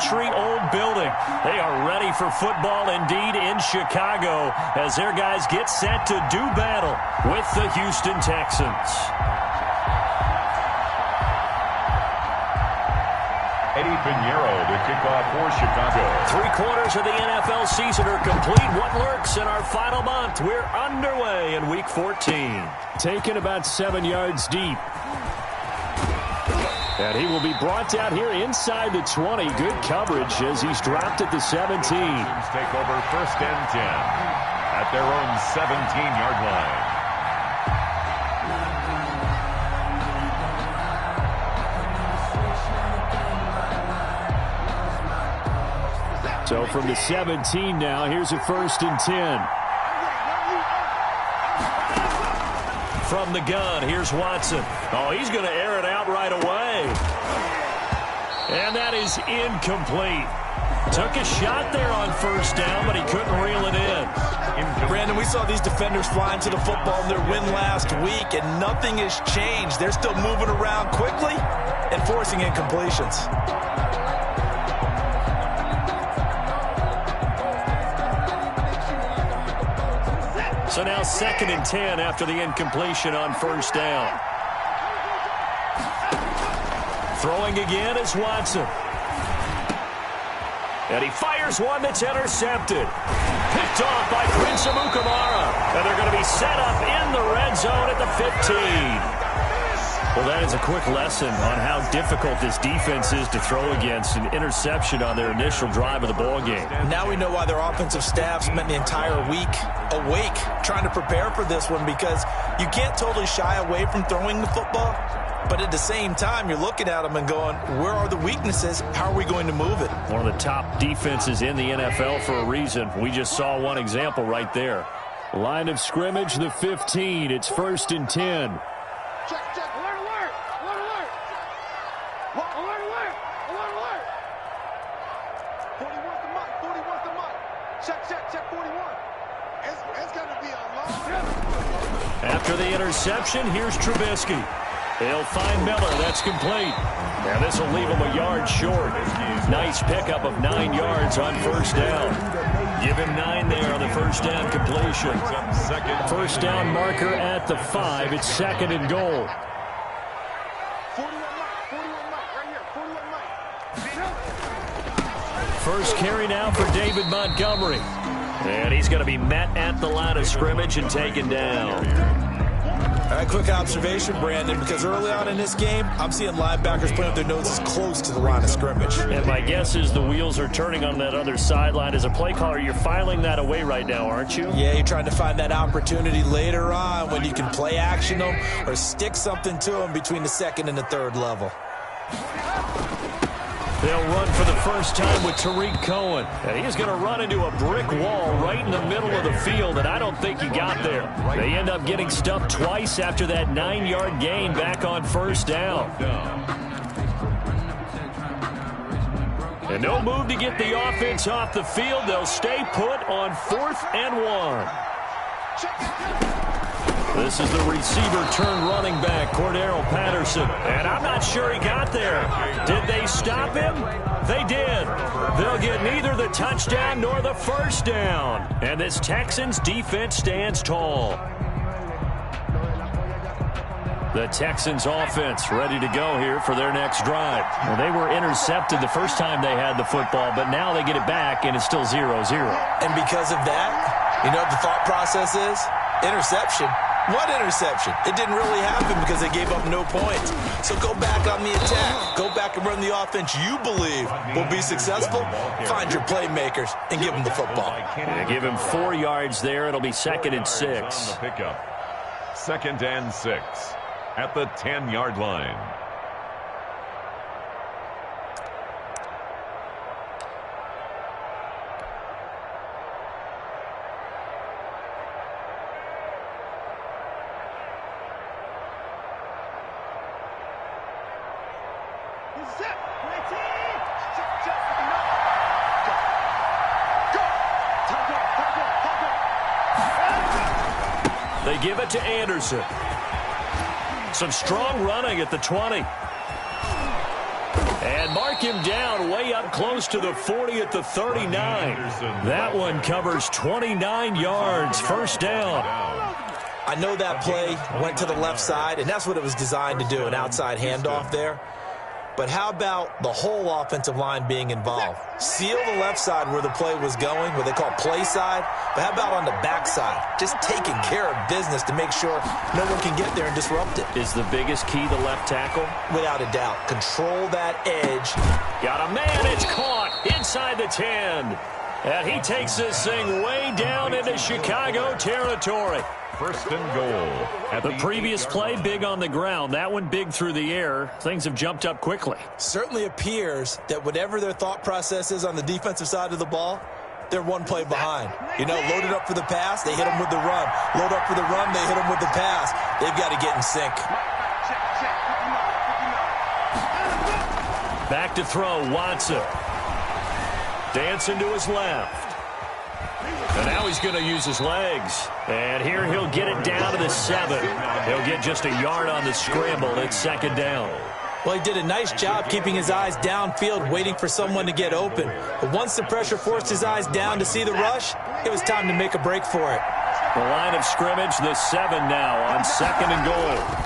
century-old building. They are ready for football indeed in Chicago as their guys get set to do battle with the Houston Texans. Eddie Pinheiro to kick off for Chicago. 3/4 of the NFL season are complete. What lurks in our final month? We're underway in Week 14. Taken about 7 yards deep. And he will be brought down here inside the 20. Good coverage as he's dropped at the 17. Take over 1st and 10 at their own 17-yard line. So from the 17 now, here's a 1st and 10. From the gun, here's Watson. Oh, he's going to air it out right away. And that is incomplete. Took a shot there on 1st down, but he couldn't reel it in. Brandon, we saw these defenders flying to the football in their win last week, and nothing has changed. They're still moving around quickly and forcing incompletions. So now 2nd and 10 after the incompletion on 1st down. Throwing again is Watson. And he fires one that's intercepted. Picked off by Prince Amukamara. And they're going to be set up in the red zone at the 15. Well, that is a quick lesson on how difficult this defense is to throw against. An interception on their initial drive of the ballgame. Now we know why their offensive staff spent the entire week awake trying to prepare for this one, because you can't totally shy away from throwing the football. But at the same time, you're looking at them and going, where are the weaknesses? How are we going to move it? One of the top defenses in the NFL for a reason. We just saw one example right there. Line of scrimmage, the 15. It's 1st and 10. Check, check, alert, alert, alert, alert. Alert, alert, alert, alert. 41's the mic, 41's the mic. Check, 41. It's going to be a long... After the interception, here's Trubisky. They'll find Miller. That's complete. And this will leave him a yard short. Nice pickup of 9 yards on 1st down. Give him 9 there on the 1st down completion. 1st down marker at the 5. It's 2nd and goal. 41 mic, right here, 41 mic. First carry now for David Montgomery. And he's going to be met at the line of scrimmage and taken down. All right, quick observation, Brandon, because early on in this game, I'm seeing linebackers putting up their noses close to the line of scrimmage. And my guess is the wheels are turning on that other sideline. As a play caller, you're filing that away right now, aren't you? Yeah, you're trying to find that opportunity later on when you can play action them or stick something to them between the 2nd and the 3rd level. They'll run for the first time with Tariq Cohen. And he's going to run into a brick wall right in the middle of the field, and I don't think he got there. They end up getting stuffed twice after that 9-yard gain back on 1st down. And no move to get the offense off the field. They'll stay put on 4th and 1. This is the receiver turned running back, Cordero Patterson. And I'm not sure he got there. Did they stop him? They did. They'll get neither the touchdown nor the 1st down. And this Texans defense stands tall. The Texans offense ready to go here for their next drive. Well, they were intercepted the first time they had the football, but now they get it back, and it's still 0-0. And because of that, you know what the thought process is? Interception. What interception? It didn't really happen because they gave up no points. So go back on the attack. Go back and run the offense you believe will be successful. Find your playmakers and give them the football. Yeah, give him 4 yards there. It'll be 2nd and 6. Pickup. 2nd and 6 at the 10-yard line. They give it to Anderson. Some strong running at the 20. And mark him down way up close to the 40 at the 39. That one covers 29 yards, first down. I know that play went to the left side, and that's what it was designed to do, an outside handoff there. But how about the whole offensive line being involved? Seal the left side where the play was going, what they call play side, but how about on the back side? Just taking care of business to make sure no one can get there and disrupt it. Is the biggest key the left tackle? Without a doubt. Control that edge. Got a man, it's caught inside the 10. And he takes this thing way down into Chicago territory. First and goal. At the previous play, big on the ground. That one big through the air. Things have jumped up quickly. Certainly appears that whatever their thought process is on the defensive side of the ball, they're one play behind. You know, loaded up for the pass, they hit them with the run. Load up for the run, they hit them with the pass. They've got to get in sync. Back to throw, Watson. Dancing to his left. And now he's going to use his legs. And here he'll get it down to the 7. He'll get just a yard on the scramble. It's second down. Well, he did a nice job keeping his eyes downfield, waiting for someone to get open. But once the pressure forced his eyes down to see the rush, it was time to make a break for it. The line of scrimmage, the 7 now on second and goal.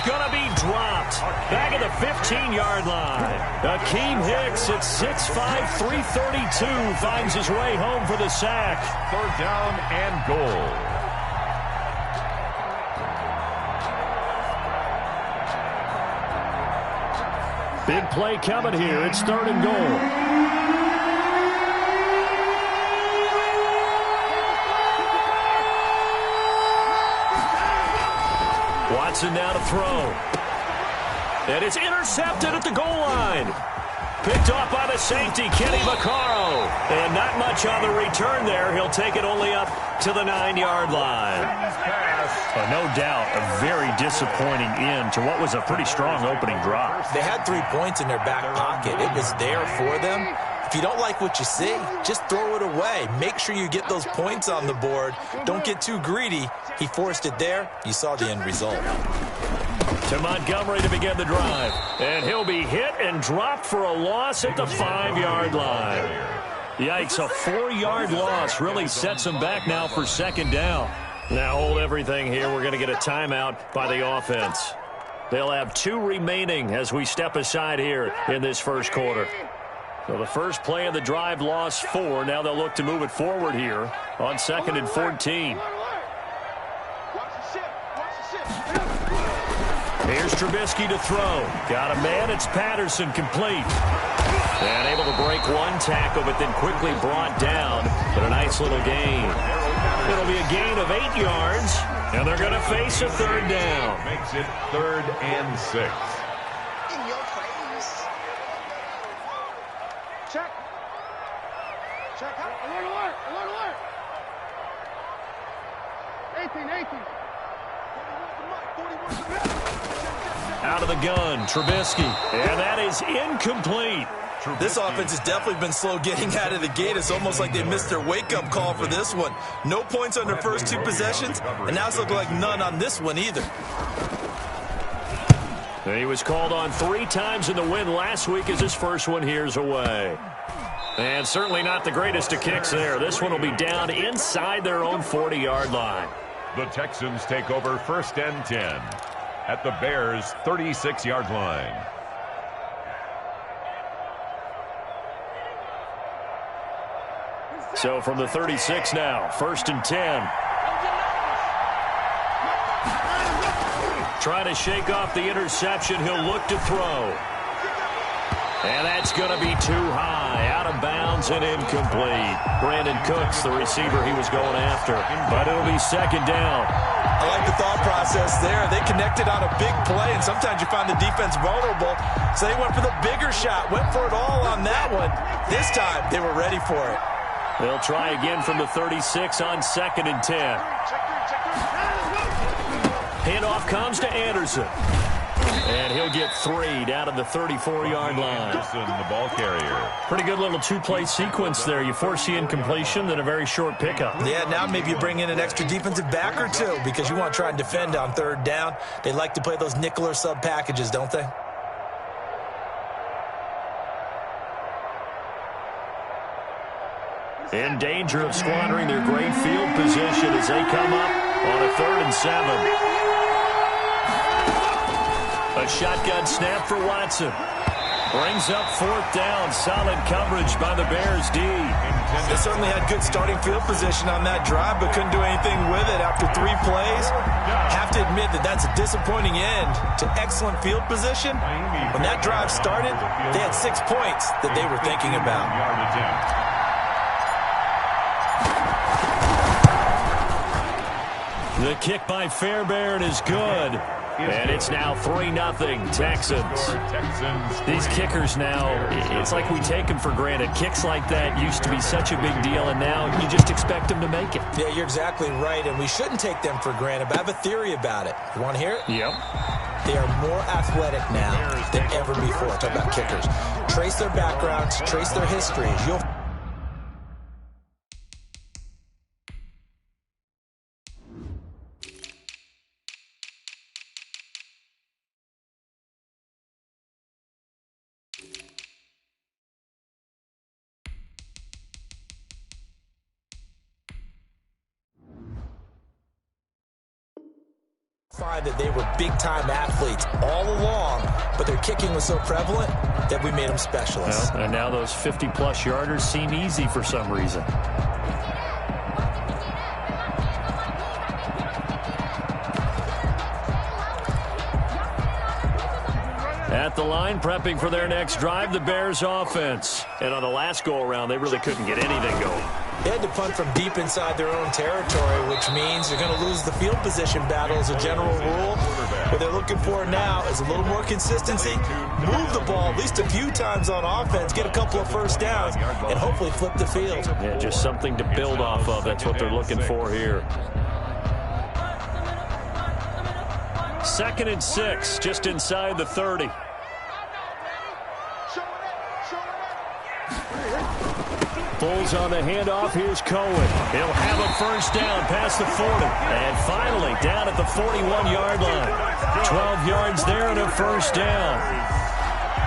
Going to be dropped back at the 15-yard line. Akeem Hicks at 6'5", 332 finds his way home for the sack. Third down and goal. Big play coming here. It's third and goal. Watson now to throw. And it's intercepted at the goal line. Picked off by the safety, Kenny Vaccaro. And not much on the return there. He'll take it only up to the 9-yard line. No doubt, a very disappointing end to what was a pretty strong opening drop. They had 3 points in their back pocket. It was there for them. If you don't like what you see, just throw it away. Make sure you get those points on the board. Don't get too greedy. He forced it there. You saw the end result. To Montgomery to begin the drive. And he'll be hit and dropped for a loss at the 5-yard line. Yikes, a 4-yard loss really sets him back now for second down. Now hold everything here. We're going to get a timeout by the offense. They'll have 2 remaining as we step aside here in this first quarter. So the first play of the drive lost 4. Now they'll look to move it forward here on second and 14. Here's Trubisky to throw. Got a man. It's Patterson, complete. And able to break one tackle, but then quickly brought down. But a nice little gain. It'll be a gain of 8 yards, and they're going to face a third down. Makes it 3rd and 6. In your face. Check. Check out. Alert, alert, alert, alert. 18. Out of the gun, Trubisky. And that is incomplete. This offense has definitely been slow getting out of the gate. It's almost like they missed their wake-up call for this one. No points on their first 2 possessions, and now it's looking like none on this one either. He was called on 3 times in the win last week as his first one here's away. And certainly not the greatest of kicks there. This one will be down inside their own 40-yard line. The Texans take over 1st and 10 at the Bears' 36-yard line. So from the 36 now, 1st and 10. Trying to shake off the interception. He'll look to throw. And that's going to be too high, out of bounds and incomplete. Brandon Cooks, the receiver he was going after. But it'll be second down. I like the thought process there. They connected on a big play, and sometimes you find the defense vulnerable. So they went for the bigger shot, went for it all on that one. This time, they were ready for it. They'll try again from the 36 on 2nd and 10. Handoff comes to Anderson. And he'll get 3 down to the 34-yard line. The ball carrier. Pretty good little two-play sequence there. You force the incompletion, then a very short pickup. Yeah, now maybe you bring in an extra defensive back or two because you want to try and defend on 3rd down. They like to play those nickel or sub packages, don't they? In danger of squandering their great field position as they come up on a 3rd and 7. A shotgun snap for Watson. Brings up 4th down. Solid coverage by the Bears D. They certainly had good starting field position on that drive, but couldn't do anything with it after 3 plays. Have to admit that that's a disappointing end to excellent field position. When that drive started, they had 6 points that they were thinking about. The kick by Fairbairn is good. And it's now 3-0 Texans. These kickers now, it's like we take them for granted. Kicks like that used to be such a big deal, and now you just expect them to make it. Yeah, you're exactly right, and we shouldn't take them for granted, but I have a theory about it. You want to hear it? Yep. They are more athletic now than ever before. Talk about kickers. Trace their backgrounds, trace their histories. You'll find that they were big-time athletes all along, but their kicking was so prevalent that we made them specialists. Well, and now those 50-plus yarders seem easy for some reason. At the line, prepping for their next drive, the Bears offense. And on the last go-around, they really couldn't get anything going. They had to punt from deep inside their own territory, which means they're going to lose the field position battle as a general rule. What they're looking for now is a little more consistency, move the ball at least a few times on offense, get a couple of 1st downs, and hopefully flip the field. Yeah, just something to build off of. That's what they're looking for here. 2nd and 6, just inside the 30. Bulls on the handoff. Here's Cohen. He'll have a 1st down past the 40. And finally down at the 41-yard line. 12 yards there and a 1st down.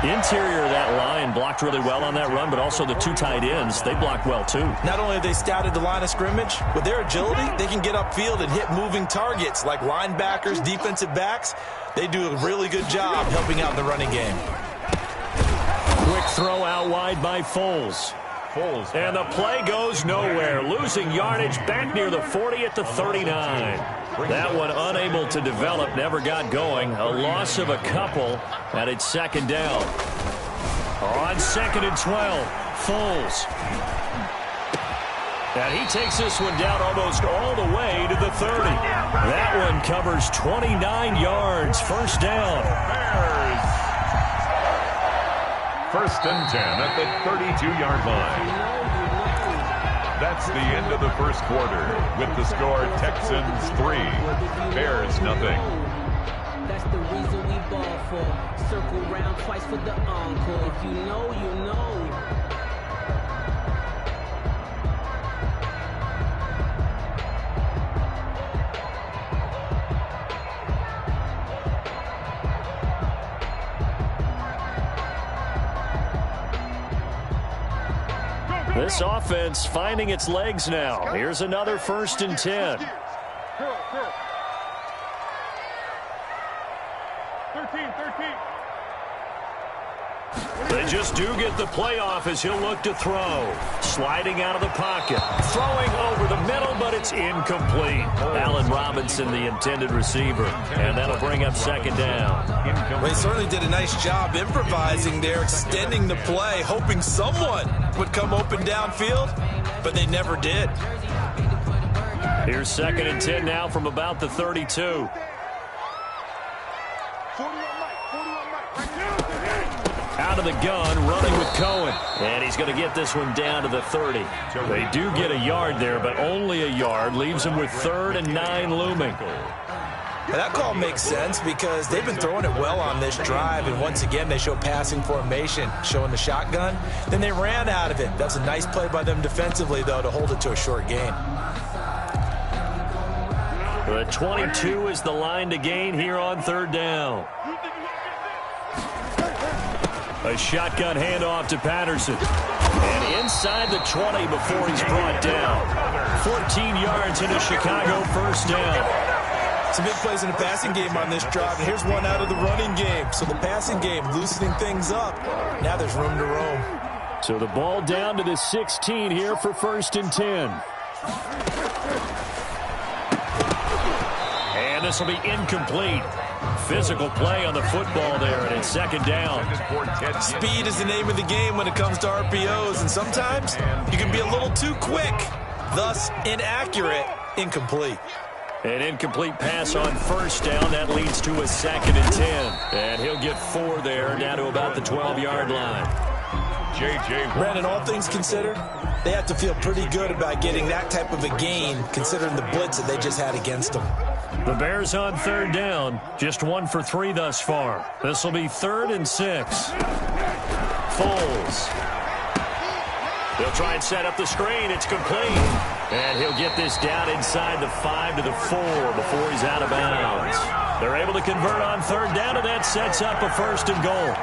Interior of that line blocked really well on that run, but also the 2 tight ends, they blocked well too. Not only have they scouted the line of scrimmage, with their agility, they can get upfield and hit moving targets like linebackers, defensive backs. They do a really good job helping out in the running game. Quick throw out wide by Foles. And the play goes nowhere. Losing yardage back near the 40 at the 39. That one unable to develop, never got going. A loss of a couple, and it's 2nd down. On 2nd and 12, Foles. And he takes this one down almost all the way to the 30. That one covers 29 yards. 1st down. Bears. 1st and 10 at the 32-yard line. That's the end of the 1st quarter with the score Texans 3, Bears nothing. That's the reason we ball for. Circle round twice for the encore. If you know, you know. This offense finding its legs now. Here's another 1st and 10. 13. They just do get the playoff as he'll look to throw. Sliding out of the pocket. Throwing over the middle, but it's incomplete. Allen Robinson, the intended receiver. And that'll bring up 2nd down. Well, he certainly did a nice job improvising there, extending the play, hoping someone would come open downfield, but they never did. Here's 2nd and 10 now from about the 32. Out of the gun, running with Cohen. And he's going to get this one down to the 30. They do get a yard there, but only a yard. Leaves him with 3rd and 9 looming. That call makes sense because they've been throwing it well on this drive, and once again they show passing formation, showing the shotgun. Then they ran out of it. That's a nice play by them defensively, though, to hold it to a short gain. The 22 is the line to gain here on third down. A shotgun handoff to Patterson. And inside the 20 before he's brought down. 14 yards into Chicago, first down. Some big plays in the passing game on this drive, and here's one out of the running game. So the passing game loosening things up. Now there's room to roam. So the ball down to the 16 here for first and 10. And this will be incomplete. Physical play on the football there, and it's second down. Speed is the name of the game when it comes to RPOs, and sometimes you can be a little too quick, thus inaccurate, incomplete. An incomplete pass on first down. That leads to a second and 10. And he'll get 4 there, down to about the 12-yard line. Brandon, all things considered, they have to feel pretty good about getting that type of a gain, considering the blitz that they just had against them. The Bears on third down, just 1 for 3 thus far. This will be 3rd and 6. Foles. They'll try and set up the screen. It's complete. And he'll get this down inside the 5 to the 4 before he's out of bounds. They're able to convert on third down, and that sets up a 1st and goal.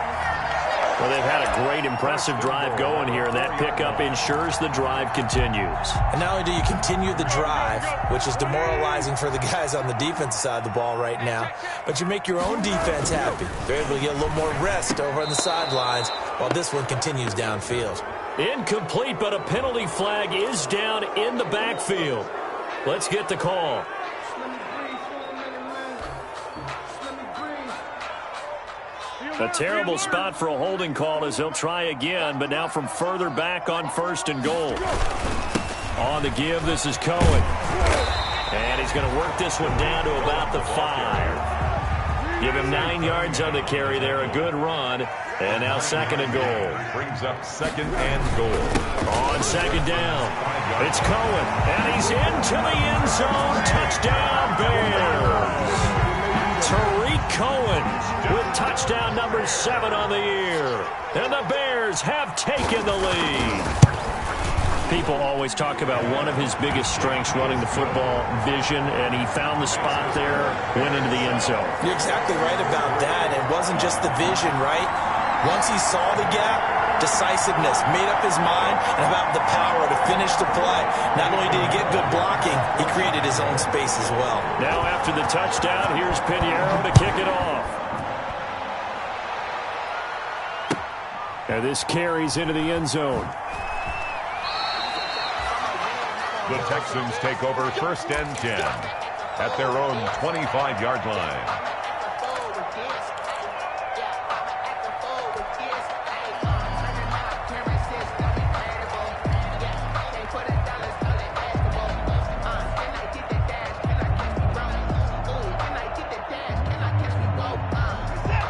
Well, they've had a great, impressive drive going here, and that pickup ensures the drive continues. And not only do you continue the drive, which is demoralizing for the guys on the defensive side of the ball right now, but you make your own defense happy. They're able to get a little more rest over on the sidelines while this one continues downfield. Incomplete, but a penalty flag is down in the backfield. Let's get the call. A terrible spot for a holding call as they'll try again, but now from further back on 1st and goal. On the give, this is Cohen. And he's going to work this one down to about the 5. Give him 9 yards on the carry there, a good run. And now 2nd and goal. Brings up 2nd and goal. On 2nd down, it's Cohen. And he's into the end zone. Touchdown, Bears. Tariq Cohen with touchdown number 7 on the year. And the Bears have taken the lead. People always talk about one of his biggest strengths, running the football, vision, and he found the spot there, went into the end zone. You're exactly right about that. It wasn't just the vision, right? Once he saw the gap, decisiveness, made up his mind, and about the power to finish the play. Not only did he get good blocking, he created his own space as well. Now after the touchdown, here's Pinheiro to kick it off. And this carries into the end zone. The Texans take over 1st and 10 at their own 25-yard line.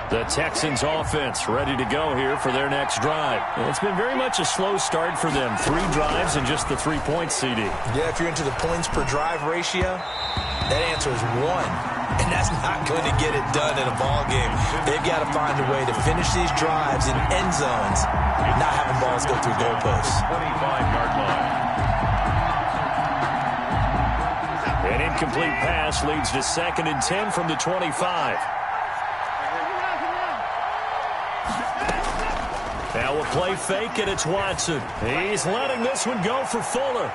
The Texans offense ready to go here for their next drive. It's been very much a slow start for them. 3 drives and just the 3 points, CD. Yeah, if you're into the points per drive ratio, that answer is 1. And that's not going to get it done in a ball game. They've got to find a way to finish these drives in end zones, not having balls go through goalposts. 25-yard line. An incomplete pass leads to 2nd and 10 from the 25. Now a play fake, and it's Watson. He's letting this one go for Fuller.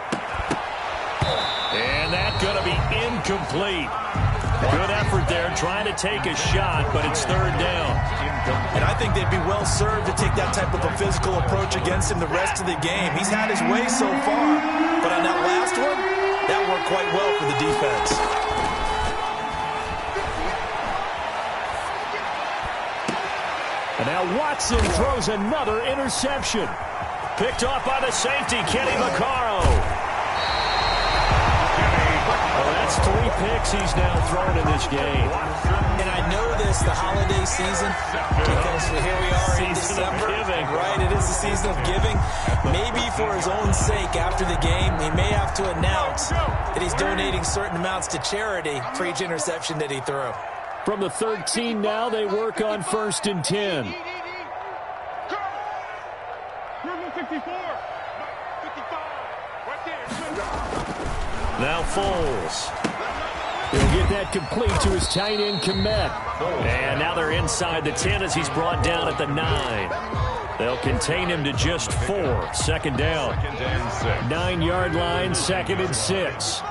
And that's going to be incomplete. Good effort there, trying to take a shot, but it's 3rd down. And I think they'd be well served to take that type of a physical approach against him the rest of the game. He's had his way so far, but on that last one, that worked quite well for the defense. And now Watson throws another interception. Picked off by the safety, Kenny Vaccaro. Well, that's 3 picks he's now thrown in this game. And I know this, the holiday season, because here we are in Season December. of giving. Right, it is the season of giving. Maybe for his own sake after the game, he may have to announce that he's donating certain amounts to charity for each interception that he threw. From the 13 now, they work on 1st and 10. Now Foles. He'll get that complete to his tight end, Komet. And now they're inside the 10 as he's brought down at the 9. They'll contain him to just 4. 2nd down. 9-yard line, 2nd and 6.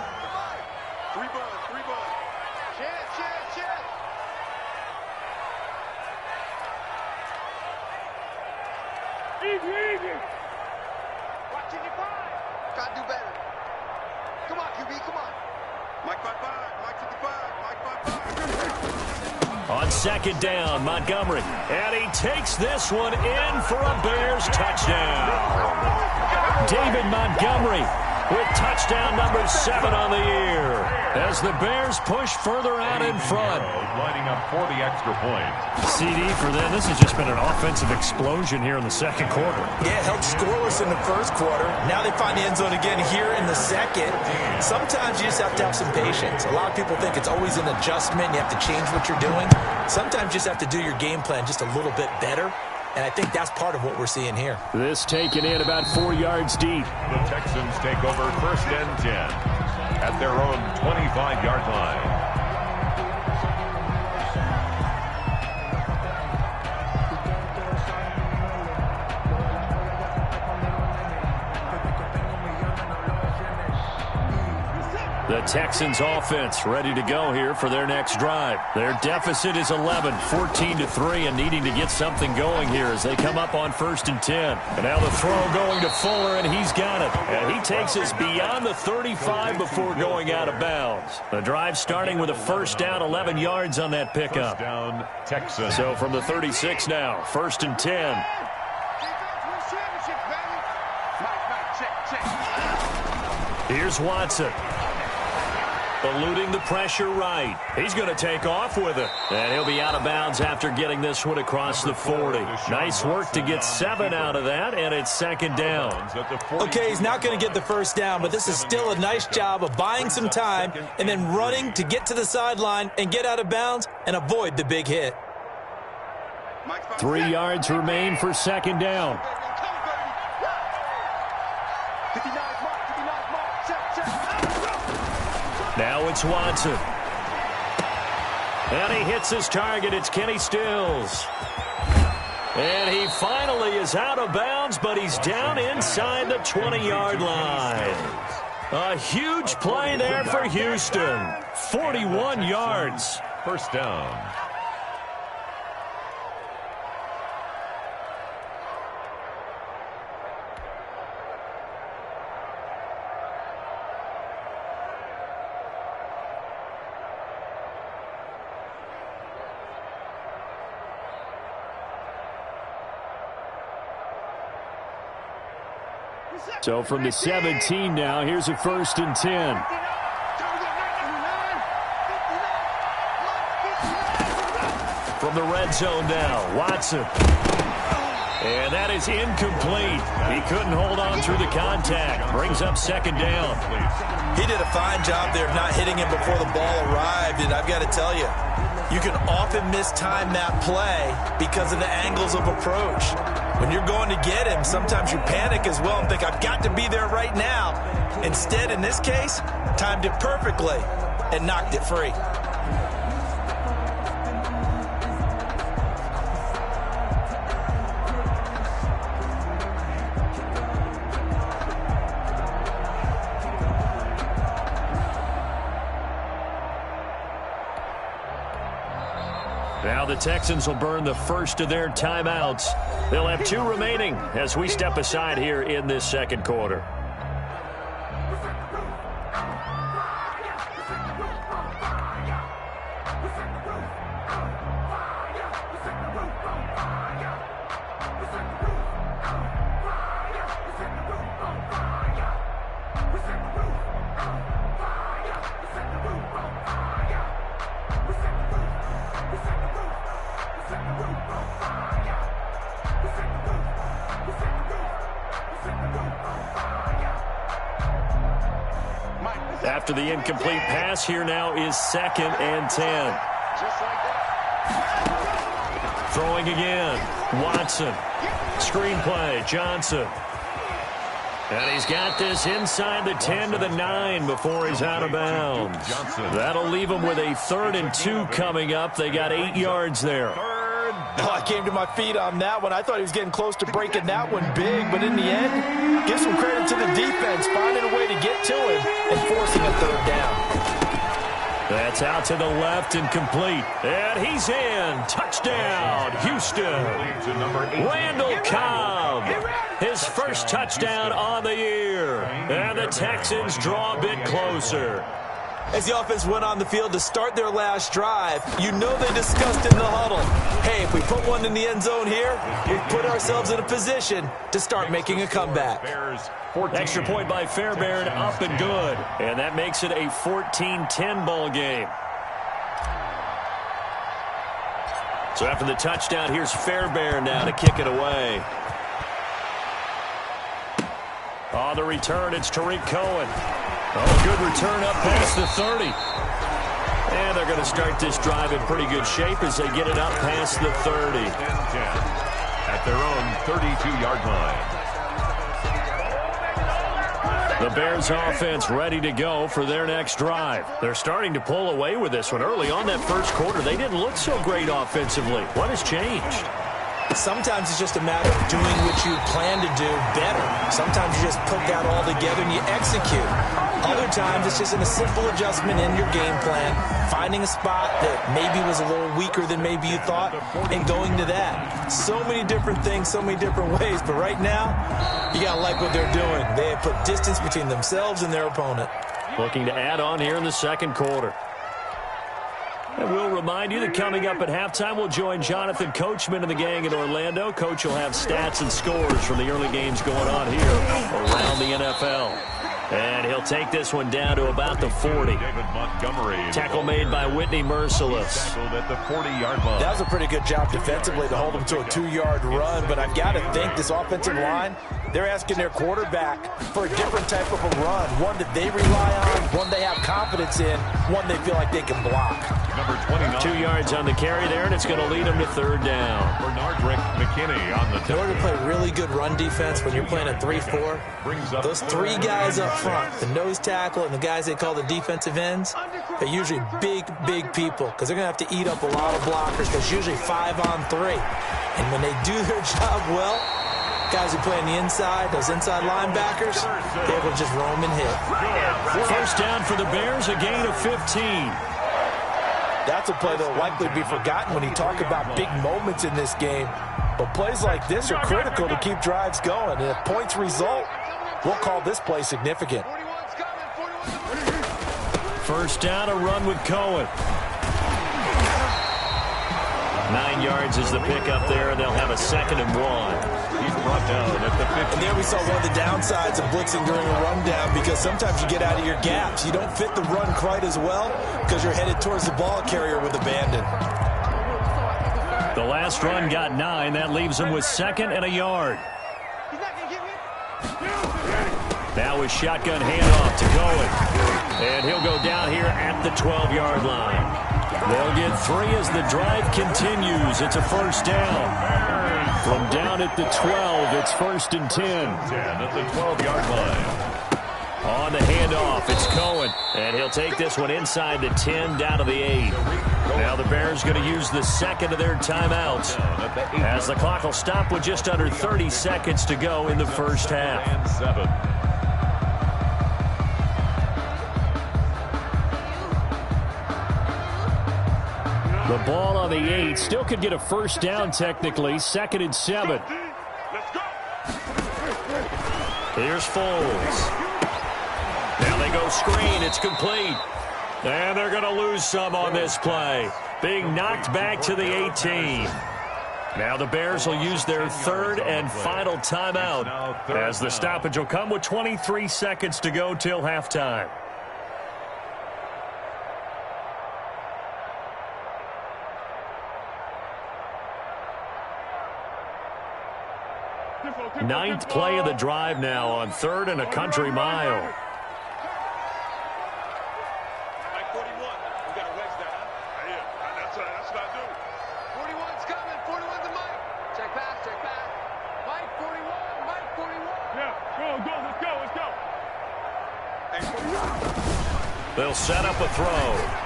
Watching your five. Gotta do better. Come on, QB, come on. Mike 5-5, Mike 55, Mike 5-5. On 2nd down, Montgomery. And he takes this one in for a Bears touchdown. David Montgomery with touchdown number 7 on the year as the Bears push further out in front. Lining up for the extra point. CD for them. This has just been an offensive explosion here in the 2nd quarter. Yeah, held scoreless in the 1st quarter. Now they find the end zone again here in the 2nd. Sometimes you just have to have some patience. A lot of people think it's always an adjustment. You have to change what you're doing. Sometimes you just have to do your game plan just a little bit better. And I think that's part of what we're seeing here. This taken in about 4 yards deep. The Texans take over 1st and 10 at their own 25-yard line. The Texans offense ready to go here for their next drive. Their deficit is 11, 14-3, and needing to get something going here as they come up on 1st and 10. And now the throw going to Fuller, and he's got it. And he takes us beyond the 35 before going out of bounds. The drive starting with a 1st down, 11 yards on that pickup. 1st down, Texans. So from the 36 now, 1st and 10. Here's Watson. Eluding the pressure right. He's going to take off with it. And he'll be out of bounds after getting this one across the 40. Nice work to get 7 out of that, and it's 2nd down. Okay, he's not going to get the 1st down, but this is still a nice job of buying some time and then running to get to the sideline and get out of bounds and avoid the big hit. 3 yards remain for 2nd down. Now it's Watson. And he hits his target. It's Kenny Stills. And he finally is out of bounds, but he's down inside the 20-yard line. A huge play there for Houston. 41 yards. 1st down. So from the 17 now, here's a 1st and 10. From the red zone now, Watson. And that is incomplete. He couldn't hold on through the contact. Brings up 2nd down. He did a fine job there of not hitting him before the ball arrived, and I've got to tell you, you can often mistime that play because of the angles of approach. When you're going to get him, sometimes you panic as well and think, I've got to be there right now. Instead, in this case, timed it perfectly and knocked it free. Now the Texans will burn the first of their timeouts. They'll have 2 remaining as we step aside here in this 2nd quarter. After the incomplete pass, here now is 2nd and 10. Throwing again. Watson. Screenplay. Johnson. And he's got this inside the 10 to the 9 before he's out of bounds. That'll leave him with a 3rd and 2 coming up. They got 8 yards there. Oh, I came to my feet on that one. I thought he was getting close to breaking that one big, but in the end, give some credit to the defense, finding a way to get to him and forcing a 3rd down. That's out to the left and complete. And he's in. Touchdown, Houston. Randall Cobb. His first touchdown on the year. And the Texans draw a bit closer. As the offense went on the field to start their last drive, you know they discussed in the huddle, hey, if we put one in the end zone here, we put ourselves in a position to start making a comeback. Extra point by Fairbairn, up and good. And that makes it a 14-10 ball game. So after the touchdown, here's Fairbairn now to kick it away. On the return, it's Tariq Cohen. Oh, good return up past the 30. And they're going to start this drive in pretty good shape as they get it up past the 30. At their own 32-yard line. The Bears offense ready to go for their next drive. They're starting to pull away with this one. Early on that first quarter, they didn't look so great offensively. What has changed? Sometimes it's just a matter of doing what you plan to do better. Sometimes you just put that all together and you execute. Other times it's just a simple adjustment in your game plan, finding a spot that maybe was a little weaker than maybe you thought, and going to that. So many different things, so many different ways, but right now, you got to like what they're doing. They have put distance between themselves and their opponent. Looking to add on here in the second quarter. And we'll remind you that coming up at halftime, we'll join Jonathan Coachman and the gang in Orlando. Coach will have stats and scores from the early games going on here around the NFL. And he'll take this one down to about the 40. Tackle made by Whitney Merciless. At the 40-yard line. That was a pretty good job defensively to hold him to a 2-yard run, but I've got to think this offensive line, they're asking their quarterback for a different type of a run, one that they rely on, one they have confidence in, one they feel like they can block. Number 29. 2 yards on the carry there, and it's going to lead them to 3rd down. Bernardrick McKinney on the In order to play really good run defense when you're playing a 3-4, those 3 guys up front, the nose tackle and the guys they call the defensive ends, they're usually big people because they're going to have to eat up a lot of blockers because usually 5-on-3. And when they do their job well, guys who play on the inside, those inside linebackers, they're able to just roam and hit. First down for the Bears, a gain of 15. That's a play that will likely be forgotten when you talk about big moments in this game. But plays like this are critical to keep drives going. And if points result, we'll call this play significant. First down, a run with Cohen. 9 yards is the pickup there, and they'll have a 2nd and 1. He's brought down at the 50. And there we saw one of the downsides of blitzing during a rundown because sometimes you get out of your gaps. You don't fit the run quite as well because you're headed towards the ball carrier with abandon. The last run got 9. That leaves them with 2nd and a yard. Now with shotgun handoff to Cohen. And he'll go down here at the 12-yard line. They'll get 3 as the drive continues. It's a first down. From down at the 12, it's 1st and 10. 10 at the 12-yard line. On the handoff, it's Cohen. And he'll take this one inside the 10 down to the 8. Now the Bears going to use the 2nd of their timeouts as the clock will stop with just under 30 seconds to go in the first half. And 7. The ball on the 8 still could get a first down technically. 2nd and 7. Here's Foles. Now they go screen. It's complete. And they're going to lose some on this play. Being knocked back to the 18. Now the Bears will use their 3rd and final timeout as the stoppage will come with 23 seconds to go till halftime. Ninth play of the drive now on 3rd and a country mile. They'll set up a throw.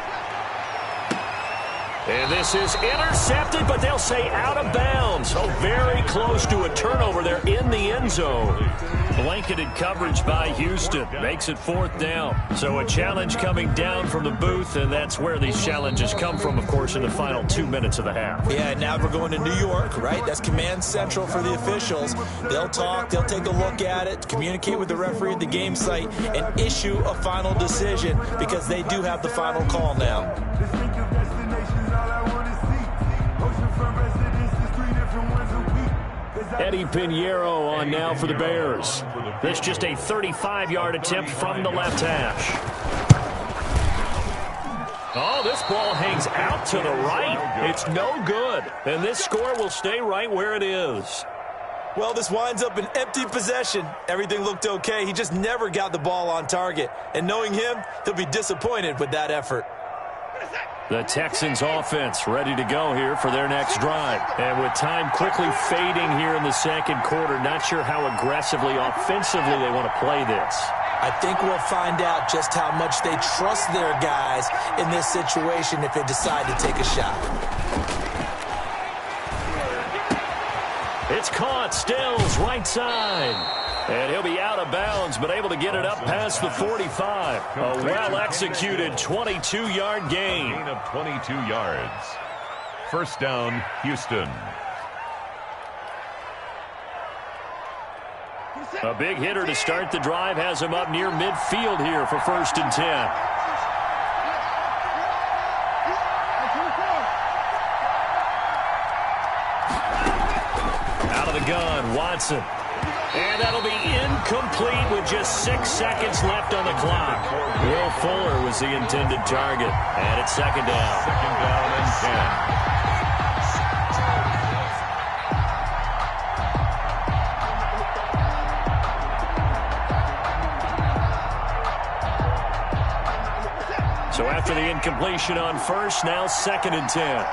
And this is intercepted, but they'll say out of bounds. Oh, very close to a turnover there in the end zone. Blanketed coverage by Houston makes it 4th down. So a challenge coming down from the booth, and that's where these challenges come from, of course, in the final 2 minutes of the half. Yeah, now we're going to New York, right? That's command central for the officials. They'll talk, they'll take a look at it, communicate with the referee at the game site, and issue a final decision because they do have the final call now. Eddie Pinheiro on now for the Bears. That's just a 35-yard attempt from the left hash. Oh, this ball hangs out to the right. It's no good. And this score will stay right where it is. Well, this winds up an empty possession. Everything looked okay. He just never got the ball on target. And knowing him, he'll be disappointed with that effort. The Texans offense ready to go here for their next drive. And with time quickly fading here in the second quarter, not sure how aggressively, offensively they want to play this. I think we'll find out just how much they trust their guys in this situation if they decide to take a shot. It's caught, Stills, right side. And he'll be out of bounds, but able to get it up past the 45. A well-executed 22-yard gain. Gain of 22 yards. First down, Houston. A big hitter to start the drive has him up near midfield here for 1st and 10. Out of the gun, Watson. And that'll be incomplete with just 6 seconds left on the clock. Will Fuller was the intended target. And it's 2nd down. 2nd down and 10. So after the incompletion on 1st, now 2nd and 10.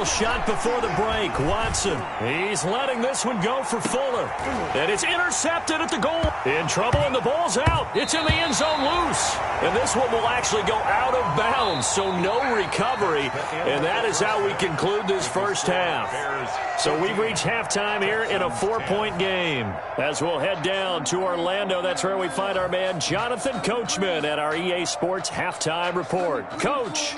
Shot before the break. Watson. He's letting this one go for Fuller. And it's intercepted at the goal. In trouble, and the ball's out. It's in the end zone loose. And this one will actually go out of bounds, so no recovery. And that is how we conclude this first half. So we've reached halftime here in a 4-point game. As we'll head down to Orlando, that's where we find our man Jonathan Coachman at our EA Sports Halftime Report. Coach.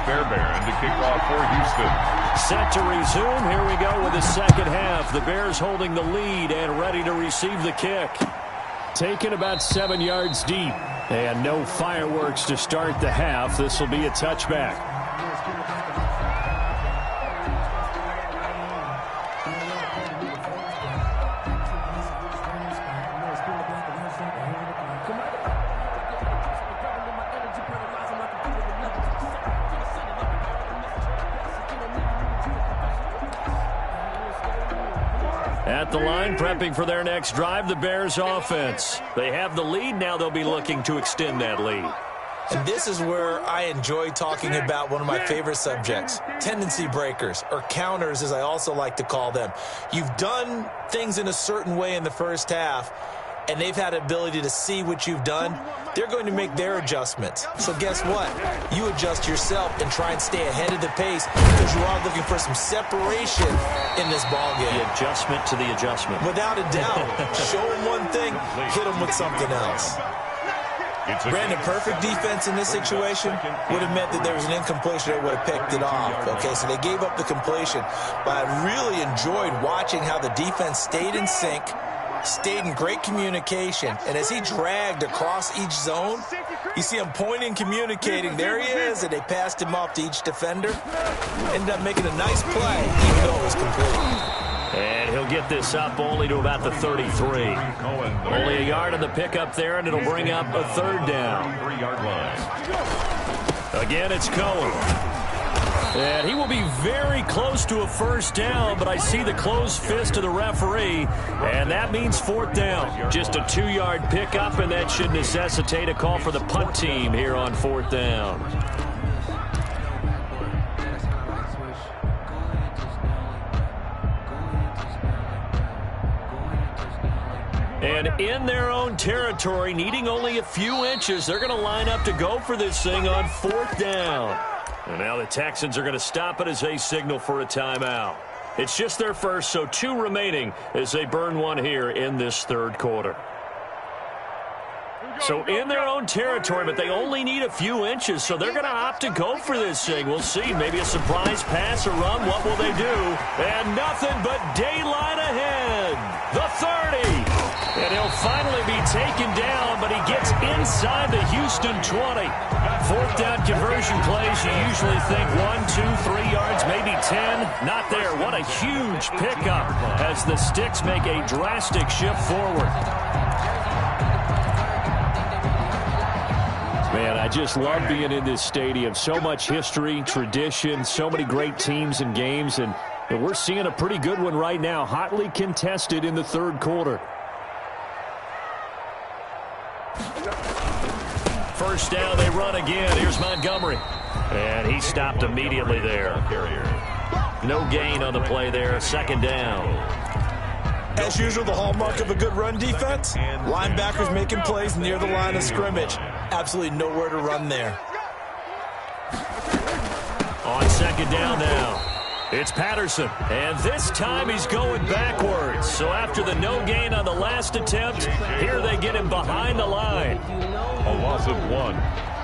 Fairbairn to kick off for Houston. Set to resume. Here we go with the second half. The Bears holding the lead and ready to receive the kick. Taken about 7 yards deep. And no fireworks to start the half. This will be a touchback. At the line, prepping for their next drive, the Bears offense. They have the lead. Now they'll be looking to extend that lead. And this is where I enjoy talking about one of my favorite subjects, tendency breakers, or counters as I also like to call them. You've done things in a certain way in the first half, and they've had the ability to see what you've done. They're going to make their adjustments. So guess what? You adjust yourself and try and stay ahead of the pace because you are looking for some separation in this ball game. The adjustment to the adjustment. Without a doubt. Show them one thing, hit them with something else. Brandon, perfect defense in this situation would have meant that there was an incompletion. They would have picked it off. Okay, so they gave up the completion. But I really enjoyed watching how the defense stayed in sync, stayed in great communication, and as he dragged across each zone, you see him pointing, communicating. There he is, and they passed him off to each defender. Ended up making a nice play, even though it was complete. And he'll get this up only to about the 33. Only a yard on the pickup there, and it'll bring up a 3rd down. 3-yard line. Again, it's Cohen. And he will be very close to a first down, but I see the closed fist of the referee, and that means fourth down. Just a 2-yard pickup, and that should necessitate a call for the punt team here on fourth down. And in their own territory, needing only a few inches, they're going to line up to go for this thing on fourth down. And now the Texans are going to stop it as they signal for a timeout. It's just their first, so 2 remaining as they burn one here in this third quarter. So in their own territory, but they only need a few inches, so they're going to opt to go for this thing. We'll see. Maybe a surprise pass or run. What will they do? And nothing but daylight ahead. The 30. And he'll finally be taken down, but he gets inside the Houston 20. Fourth down conversion plays, you usually think 1, 2, 3 yards, maybe 10. Not there. What a huge pickup as the Sticks make a drastic shift forward. Man, I just love being in this stadium. So much history, tradition, so many great teams and games, and we're seeing a pretty good one right now, hotly contested in the third quarter. First down, they run again. Here's Montgomery. And he stopped immediately there. No gain on the play there. Second down. As usual, the hallmark of a good run defense, linebackers making plays near the line of scrimmage. Absolutely nowhere to run there. On second down now. It's Patterson, and this time he's going backwards. So after the no gain on the last attempt, here they get him behind the line. A loss of 1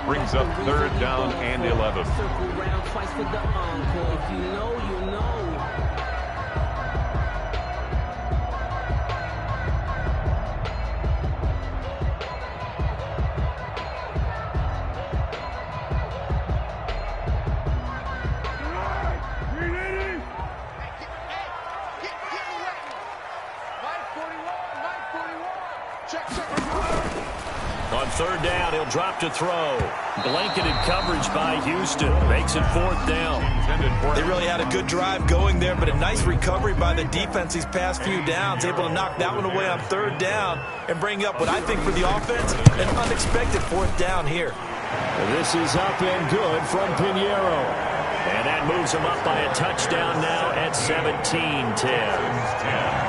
brings up third down and 11. Circle round twice for the encore. If you know, you know. On third down, he'll drop to throw. Blanketed coverage by Houston. Makes it fourth down. They really had a good drive going there, but a nice recovery by the defense these past few downs. Able to knock that one away on third down and bring up what I think for the offense, an unexpected fourth down here. This is up and good from Pinheiro. And that moves him up by a touchdown now at 17-10.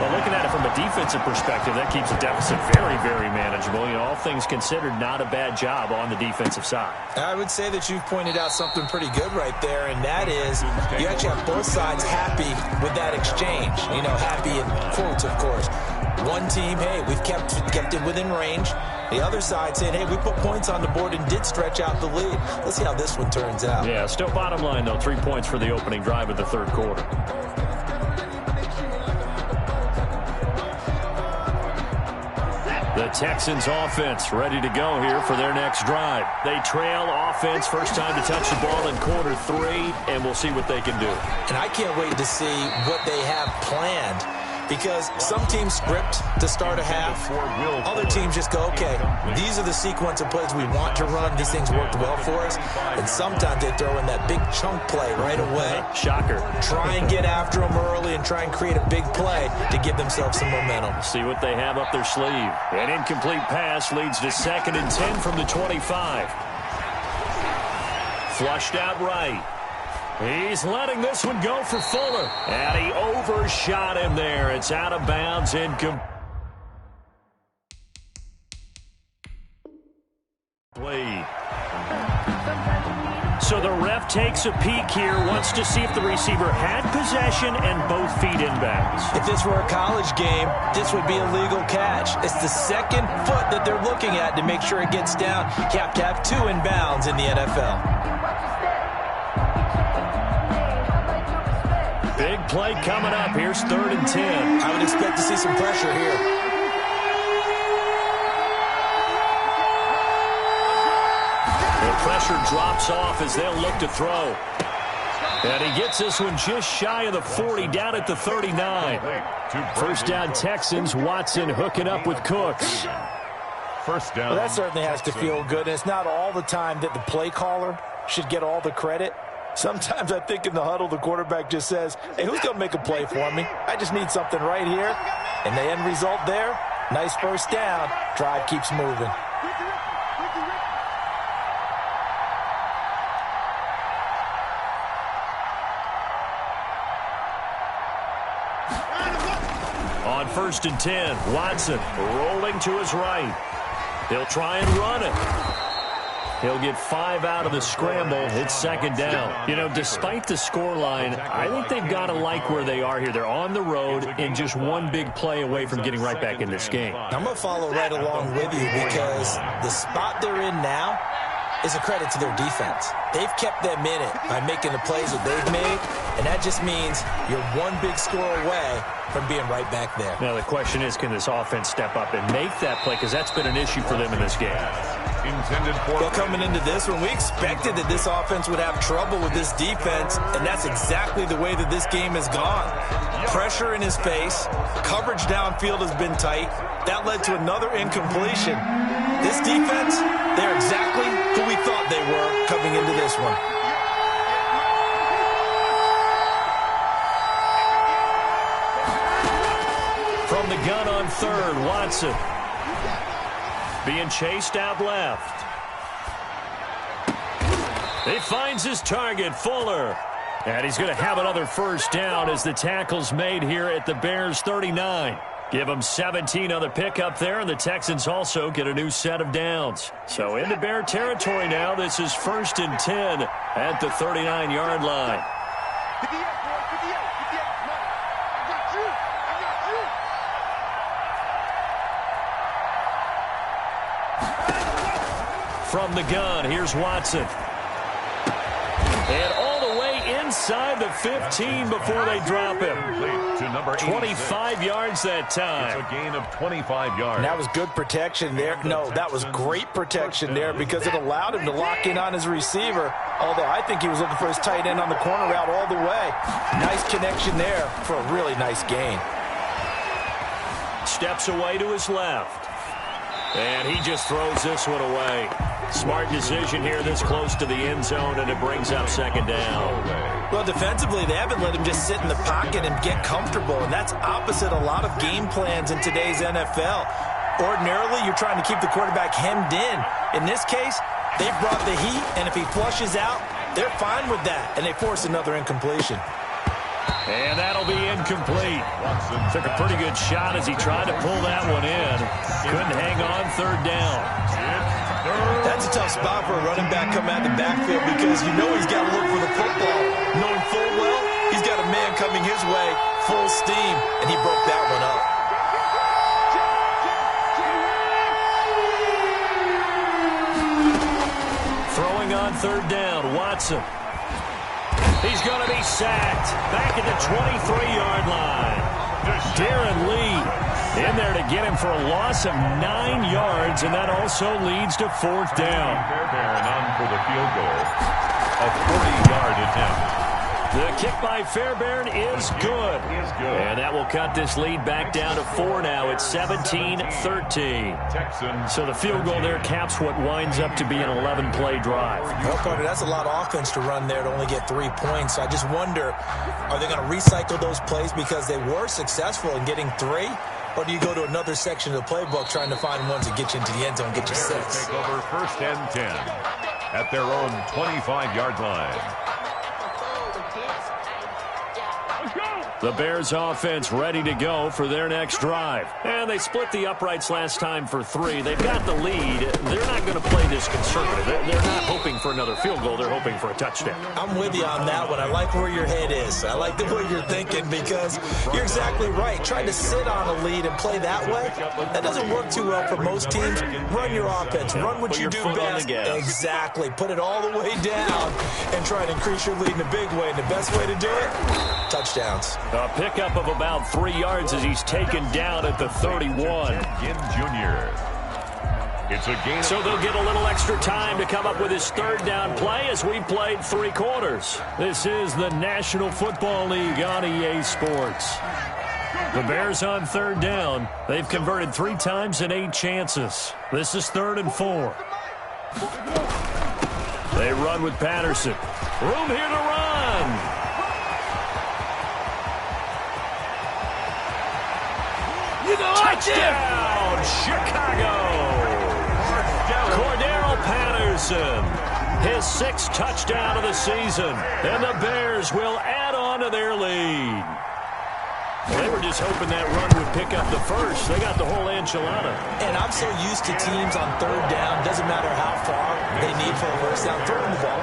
Well, looking at it from a defensive perspective, that keeps the deficit very, very manageable. You know, all things considered, not a bad job on the defensive side. I would say that you've pointed out something pretty good right there, and that is you actually have both sides happy with that exchange. You know, happy in quotes, of course. One team, hey, we've kept it within range. The other side saying, hey, we put points on the board and did stretch out the lead. Let's see how this one turns out. Yeah, still bottom line, though, 3 points for the opening drive of the third quarter. The Texans offense ready to go here for their next drive. They trail offense, first time to touch the ball in quarter 3, and we'll see what they can do. And I can't wait to see what they have planned, because some teams script to start a half. Other teams just go, okay, these are the sequence of plays we want to run. These things worked well for us. And sometimes they throw in that big chunk play right away. Shocker. Try and get after them early and try and create a big play to give themselves some momentum. See what they have up their sleeve. An incomplete pass leads to 2nd and 10 from the 25. Flushed out right. He's letting this one go for Fuller. And he overshot him there. It's out of bounds. Incomplete. So the ref takes a peek here, wants to see if the receiver had possession and both feet inbounds. If this were a college game, this would be a legal catch. It's the second foot that they're looking at to make sure it gets down. You have to have 2 inbounds in the NFL. Big play coming up. Here's 3rd and 10. I would expect to see some pressure here. The pressure drops off as they'll look to throw. And he gets this one just shy of the 40, down at the 39. First down Texans. Watson hooking up with Cooks. First down. Well, that certainly has to feel good. And it's not all the time that the play caller should get all the credit. Sometimes I think in the huddle, the quarterback just says, hey, who's going to make a play for me? I just need something right here. And the end result there, nice first down. Drive keeps moving. On 1st and 10, Watson rolling to his right. He'll try and run it. He'll get 5 out of the scramble. It's 2nd down. You know, despite the scoreline, I think they've got to like where they are here. They're on the road and just one big play away from getting right back in this game. I'm going to follow right along with you because the spot they're in now is a credit to their defense. They've kept them in it by making the plays that they've made, and that just means you're one big score away from being right back there. Now, the question is, can this offense step up and make that play? Because that's been an issue for them in this game. Well, coming into this one, we expected that this offense would have trouble with this defense, and that's exactly the way that this game has gone. Pressure in his face, coverage downfield has been tight. That led to another incompletion. This defense, they're exactly who we thought they were coming into this one. From the gun on 3rd, Watson. Being chased out left. He finds his target, Fuller. And he's going to have another first down as the tackle's made here at the Bears' 39. Give them 17 on the pickup there, and the Texans also get a new set of downs. So into Bear territory now. This is 1st and 10 at the 39-yard line. From the gun, here's Watson. And all the way inside the 15 before they drop him. To number 25 yards that time. It's a gain of 25 yards. And that was good protection there. No, that was great protection there because it allowed him to lock in on his receiver. Although I think he was looking for his tight end on the corner route all the way. Nice connection there for a really nice gain. Steps away to his left. And he just throws this one away. Smart decision here this close to the end zone, and it brings up 2nd down. Well, defensively, they haven't let him just sit in the pocket and get comfortable, and that's opposite a lot of game plans in today's NFL. Ordinarily, you're trying to keep the quarterback hemmed in. In this case, they've brought the heat, and if he flushes out, they're fine with that, and they force another incompletion. And that'll be incomplete. Took a pretty good shot as he tried to pull that one in. Couldn't hang on 3rd down. That's a tough spot for a running back coming out of the backfield because you know he's got to look for the football. Knowing full well he's got a man coming his way, full steam, and he broke that one up. Throwing on 3rd down, Watson. He's going to be sacked. Back at the 23-yard line. Darren Lee in there to get him for a loss of 9 yards, and that also leads to 4th down. Fairbairn on for the field goal. A 40-yard attempt. The kick by Fairbairn is good. And that will cut this lead back down to 4 now. It's 17-13. So the field goal there caps what winds up to be an 11-play drive. Well, Carter, that's a lot of offense to run there to only get 3 points. So I just wonder, are they going to recycle those plays because they were successful in getting 3? Or do you go to another section of the playbook trying to find ones that get you into the end zone, get you 6? Take over 1st and 10 at their own 25-yard line. The Bears offense ready to go for their next drive. And they split the uprights last time for 3. They've got the lead. They're not going to play this conservative. They're not hoping for another field goal. They're hoping for a touchdown. I'm with you on that one. I like where your head is. I like the way you're thinking because you're exactly right. Trying to sit on a lead and play that way, that doesn't work too well for most teams. Run your offense. Run what you do best. Exactly. Put it all the way down and try to increase your lead in a big way. And the best way to do it, touchdowns. A pickup of about 3 yards as he's taken down at the 31. Junior. It's a gain. So they'll get a little extra time to come up with his 3rd down play as we've played 3 quarters. This is the National Football League on EA Sports. The Bears on 3rd down. They've converted 3 times in 8 chances. This is 3rd and 4. They run with Patterson. Room here to run. You know, Touchdown, Chicago. Cordero Patterson, his 6th touchdown of the season. And the Bears will add on to their lead. They were just hoping that run would pick up the first. They got the whole enchilada. And I'm so used to teams on 3rd down, doesn't matter how far they need for a first down, throwing the ball.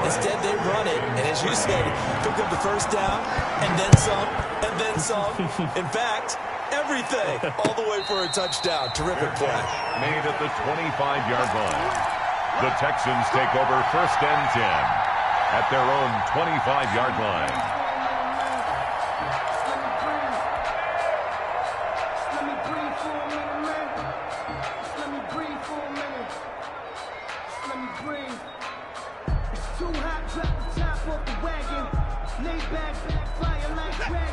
Instead, they run it, and as you said, pick up the first down, and then some, and then some. In fact, everything, all the way for a touchdown. Terrific play. Made at the 25-yard line. The Texans take over 1st and 10 at their own 25-yard line.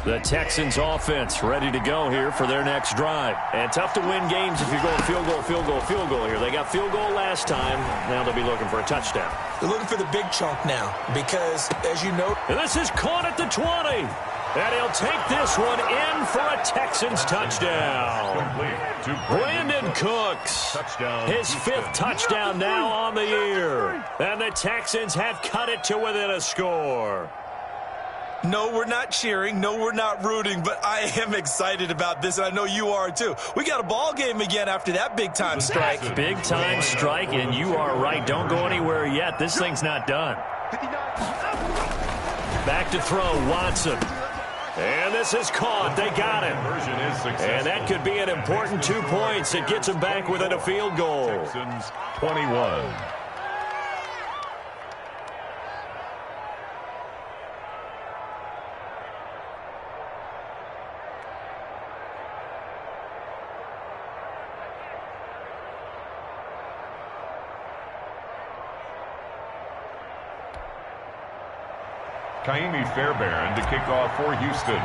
The Texans offense ready to go here for their next drive. And tough to win games if you're going field goal, field goal, field goal here. They got field goal last time. Now they'll be looking for a touchdown. They're looking for the big chunk now because, as you know... And this is caught at the 20. And he'll take this one in for a Texans touchdown. Brandon Cooks, his 5th touchdown now on the year. And the Texans have cut it to within a score. No, we're not cheering. No, we're not rooting. But I am excited about this, and I know you are too. We got a ball game again after that big-time strike. Big-time strike, and you are right. Don't go anywhere yet. This thing's not done. Back to throw, Watson. And this is caught. They got it. And that could be an important 2 points. It gets them back within a field goal. Texans 21. Kaimi Fairbairn to kick off for Houston.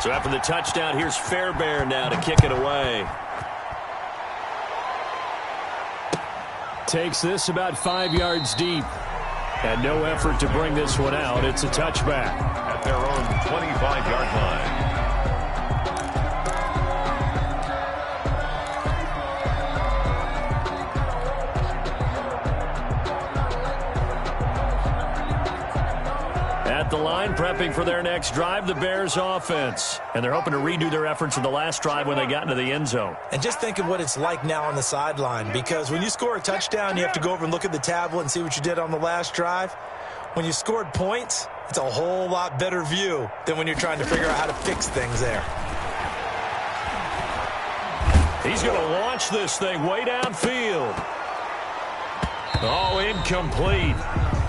So after the touchdown, here's Fairbairn now to kick it away. Takes this about 5 yards deep. And no effort to bring this one out. It's a touchback. At their own 25-yard line. The line prepping for their next drive, the Bears offense. And they're hoping to redo their efforts in the last drive when they got into the end zone. And just think of what it's like now on the sideline, because when you score a touchdown, you have to go over and look at the tablet and see what you did on the last drive. When you scored points, it's a whole lot better view than when you're trying to figure out how to fix things there. He's going to launch this thing way downfield. Oh, incomplete.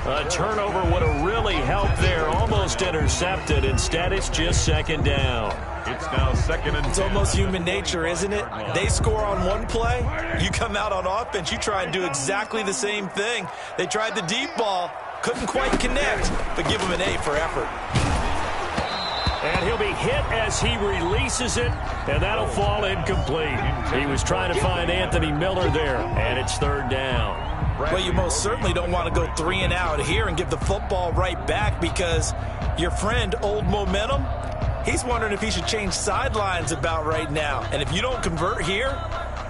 A turnover would have really helped there. Almost intercepted. Instead, it's just 2nd down. It's now 2nd and 10. It's almost human nature, isn't it? They score on one play. You come out on offense, you try and do exactly the same thing. They tried the deep ball. Couldn't quite connect, but give him an A for effort. And he'll be hit as he releases it, and that'll fall incomplete. He was trying to find Anthony Miller there, and it's 3rd down. Well, you most certainly don't want to go 3 and out here and give the football right back, because your friend, Old Momentum, he's wondering if he should change sidelines about right now. And if you don't convert here,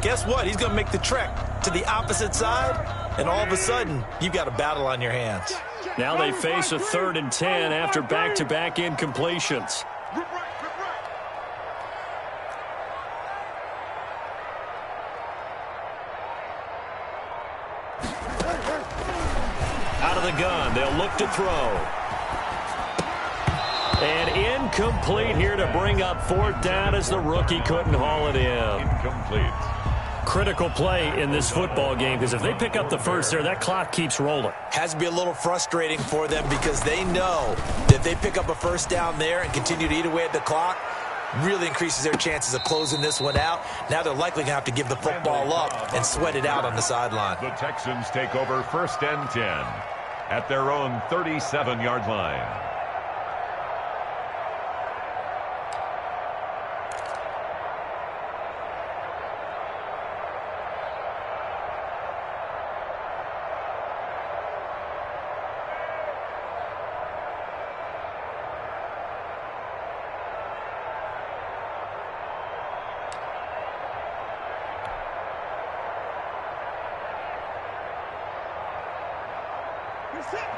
guess what? He's going to make the trek to the opposite side, and all of a sudden, you've got a battle on your hands. Now they face a 3rd and 10 after back-to-back incompletions. Out of the gun, they'll look to throw. And incomplete here to bring up 4th down as the rookie couldn't haul it in. Incomplete. Critical play in this football game, because if they pick up the first there, that clock keeps rolling. Has to be a little frustrating for them, because they know that if they pick up a 1st down there and continue to eat away at the clock, really increases their chances of closing this one out. Now they're likely going to have to give the football up and sweat it out on the sideline. The Texans take over 1st and 10 at their own 37-yard line.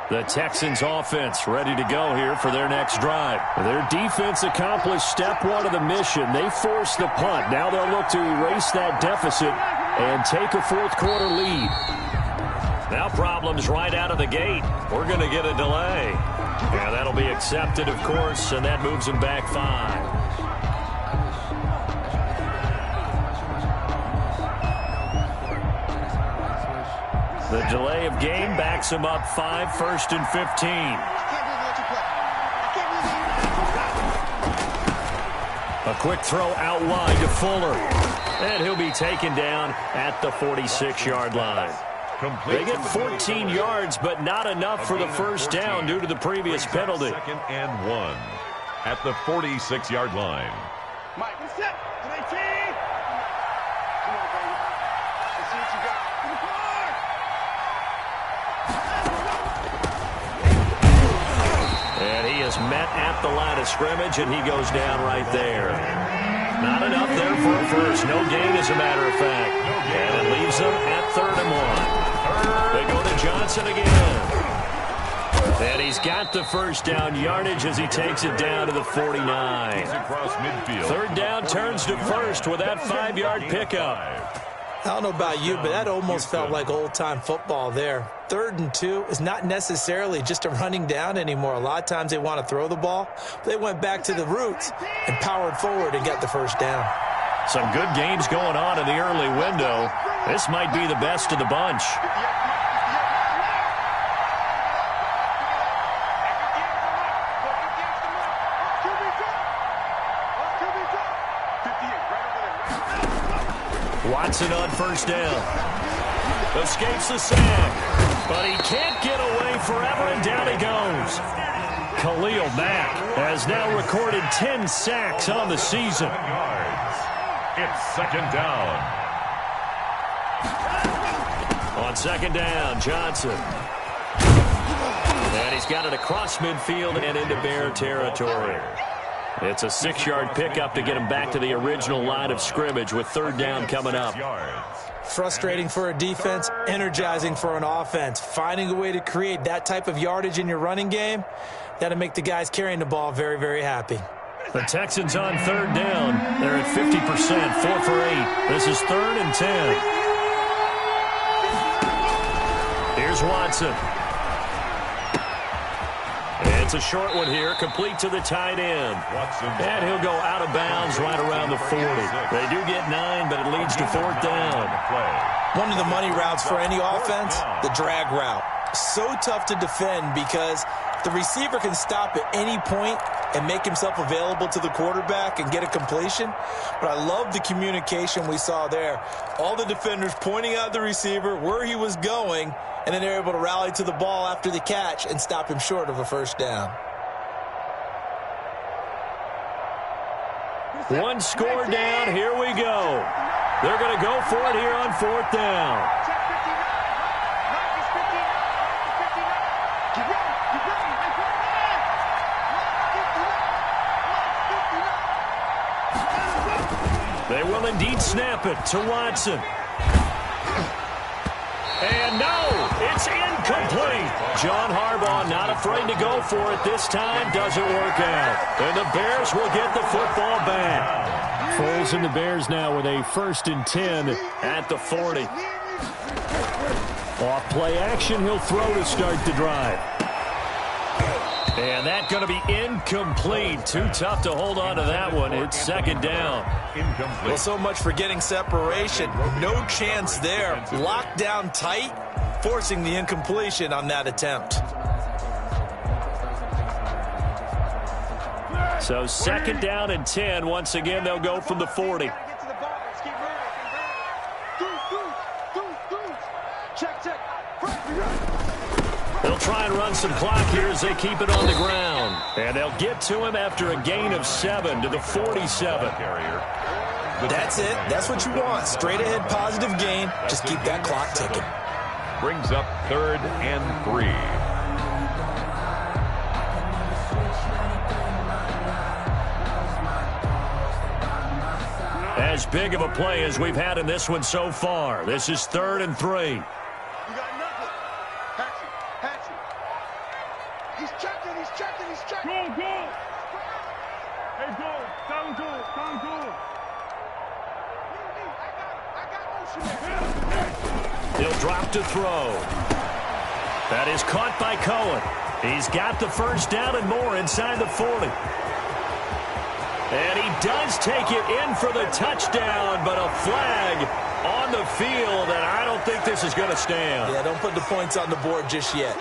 The Texans offense ready to go here for their next drive. Their defense accomplished step one of the mission. They forced the punt. Now they'll look to erase that deficit and take a fourth-quarter lead. Now problems right out of the gate. We're going to get a delay. Yeah, that'll be accepted, of course, and that moves them back 5. The delay of game backs him up 5, 1st and 15. A quick throw out wide to Fuller. And he'll be taken down at the 46-yard line. They get 14 yards, but not enough for the first down due to the previous penalty. 2nd and 1 at the 46-yard line. Mike, set. To 18. Come on, baby. Let's see what you got. And he is met at the line of scrimmage, and he goes down right there. Not enough there for a first. No gain, as a matter of fact. And it leaves them at 3rd and 1. They go to Johnson again. And he's got the first down yardage as he takes it down to the 49. Across midfield. 3rd down turns to 1st with that 5-yard pickup. I don't know about you, but that almost felt like old-time football there. 3rd and 2 is not necessarily just a running down anymore. A lot of times they want to throw the ball. They went back to the roots and powered forward and got the first down. Some good games going on in the early window. This might be the best of the bunch. Watson on first down. Escapes the sack, but he can't get away forever, and down he goes. Khalil Mack has now recorded 10 sacks on the season. It's 2nd down. On 2nd down, Johnson. And he's got it across midfield and into Bear territory. It's a 6-yard pickup to get him back to the original line of scrimmage with 3rd down coming up. Frustrating for a defense, energizing for an offense. Finding a way to create that type of yardage in your running game, that'll make the guys carrying the ball very, very happy. The Texans on 3rd down. They're at 50%, 4 for 8. This is 3rd and 10. Here's Watson. It's a short one here, complete to the tight end. And he'll go out of bounds right around the 40. They do get 9, but it leads to 4th down. One of the money routes for any offense, the drag route. So tough to defend because the receiver can stop at any point and make himself available to the quarterback and get a completion. But I love the communication we saw there. All the defenders pointing out the receiver, where he was going, and then they're able to rally to the ball after the catch and stop him short of a first down. One score down. Here we go. They're going to go for it here on 4th down. They will indeed snap it to Watson. And no, it's incomplete. John Harbaugh not afraid to go for it this time. Doesn't work out. And the Bears will get the football back. Foles and the Bears now with a 1st and 10 at the 40. Off play action, he'll throw to start the drive. And that's going to be incomplete. Too tough to hold on to that one. It's 2nd down. Well, so much for getting separation. No chance there. Locked down tight, forcing the incompletion on that attempt. So 2nd down and 10. Once again, they'll go from the 40. They'll try and run some clock here as they keep it on the ground. And they'll get to him after a gain of 7 to the 47. That's it. That's what you want. Straight ahead positive gain. Just keep that clock ticking. Brings up 3rd and 3. As big of a play as we've had in this one so far. This is 3rd and 3. You got nothing. Hatchet. He'll drop to throw. That is caught by Cohen. He's got the first down and more inside the 40. And he does take it in for the touchdown, but a flag on the field, and I don't think this is going to stand. Yeah, don't put the points on the board just yet.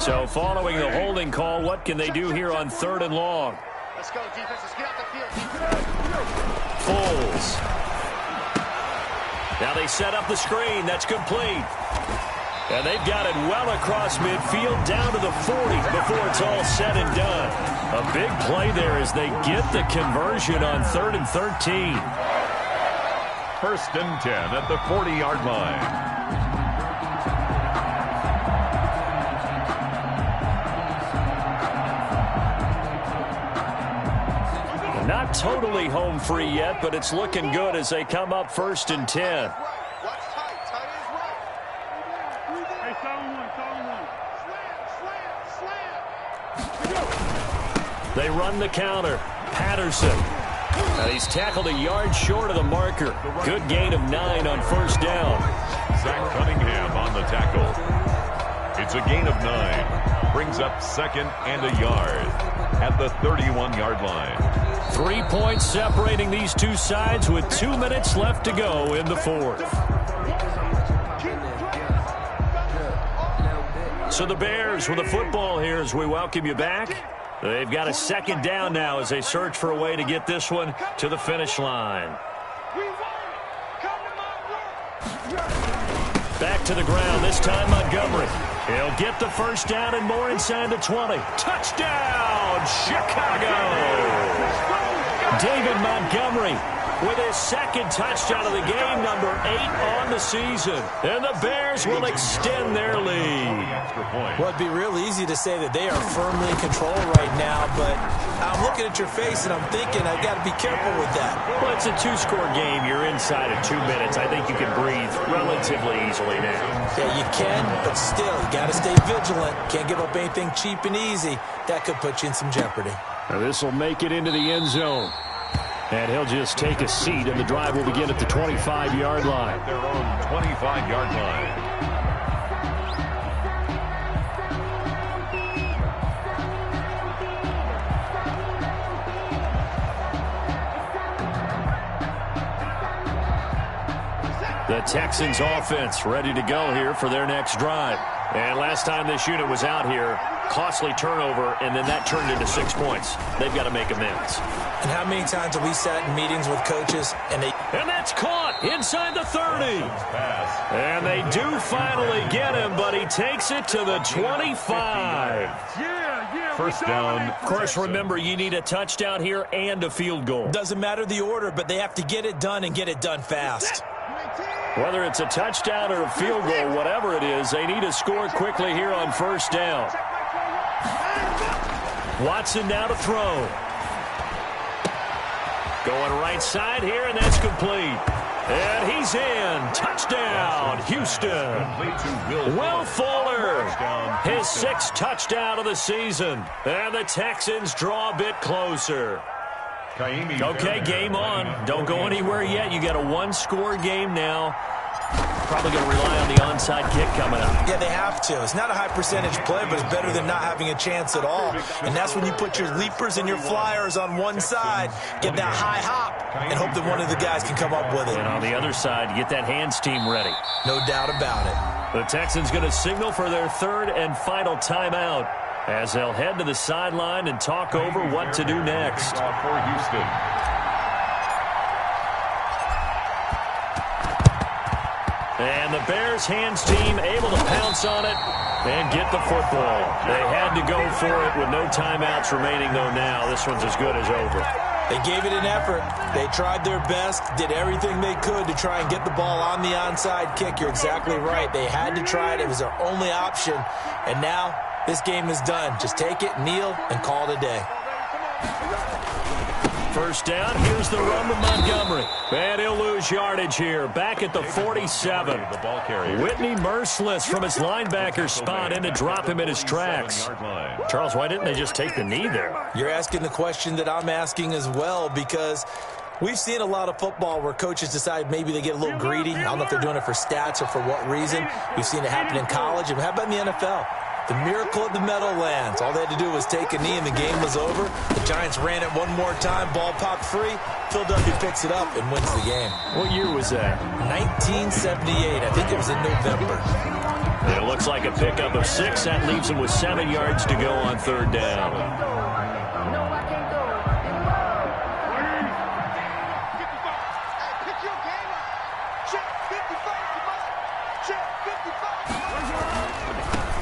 So following the holding call, what can they do here on 3rd and long? Let's go, defense. Let's get out the field. Foles. Now they set up the screen. That's complete. And they've got it well across midfield down to the 40 before it's all said and done. A big play there as they get the conversion on 3rd and 13. 1st and 10 at the 40-yard line. Not totally home free yet, but it's looking good as they come up 1st and 10. They run the counter. Patterson. He's tackled a yard short of the marker. Good gain of 9 on 1st down. Zach Cunningham on the tackle. It's a gain of 9. Brings up 2nd and a yard at the 31-yard line. 3 points separating these two sides with 2 minutes left to go in the 4th. So the Bears with the football here as we welcome you back. They've got a 2nd down now as they search for a way to get this one to the finish line. Back to the ground, this time Montgomery. He'll get the first down and more inside the 20. Touchdown, Chicago! David Montgomery with his 2nd touchdown of the game, number 8 on the season. And the Bears will extend their lead. Well, it'd be real easy to say that they are firmly in control right now, but I'm looking at your face and I'm thinking I've got to be careful with that. Well, it's a 2-score game. You're inside of 2 minutes. I think you can breathe relatively easily now. Yeah, you can, but still, you got to stay vigilant. Can't give up anything cheap and easy. That could put you in some jeopardy. Now this will make it into the end zone. And he'll just take a seat, and the drive will begin at the 25-yard line. Their own 25-yard line. The Texans offense ready to go here for their next drive. And last time this unit was out here, costly turnover, and then that turned into 6 points. They've got to make amends. And how many times have we sat in meetings with coaches and that's caught inside the 30. And they do finally get him, but he takes it to the 25. 1st down. Of course, remember, you need a touchdown here and a field goal. Doesn't matter the order, but they have to get it done and get it done fast. Whether it's a touchdown or a field goal, whatever it is, they need to score quickly here on 1st down. Watson now to throw. Going right side here, and that's complete. And he's in. Touchdown, Houston. Will Fuller, his 6th touchdown of the season. And the Texans draw a bit closer. Okay, game on. Don't go anywhere yet. You got a 1-score game now. Probably going to rely on the onside kick coming up. Yeah, they have to. It's not a high percentage play, but it's better than not having a chance at all. And that's when you put your leapers and your flyers on one side, get that high hop, and hope that one of the guys can come up with it. And on the other side, get that hands team ready. No doubt about it. The Texans going to signal for their 3rd and final timeout as they'll head to the sideline and talk over what to do next. For Houston. And the Bears hands team able to pounce on it and get the football. They had to go for it with no timeouts remaining, though now. This one's as good as over. They gave it an effort. They tried their best, did everything they could to try and get the ball on the onside kick. You're exactly right. They had to try it. It was their only option. And now this game is done. Just take it, kneel, and call it a day. First down, here's the run with Montgomery. And he'll lose yardage here, back at the 47. The ball carrier. Whitney merciless from his linebacker spot in to drop him in his tracks. Charles, why didn't they just take the knee there? You're asking the question that I'm asking as well, because we've seen a lot of football where coaches decide maybe they get a little greedy. I don't know if they're doing it for stats or for what reason. We've seen it happen in college. And how about in the NFL? The miracle of the Meadowlands. All they had to do was take a knee and the game was over. The Giants ran it one more time. Ball popped free. Philadelphia picks it up and wins the game. What year was that? 1978. I think it was in November. It looks like a pickup of 6. That leaves him with 7 yards to go on third down.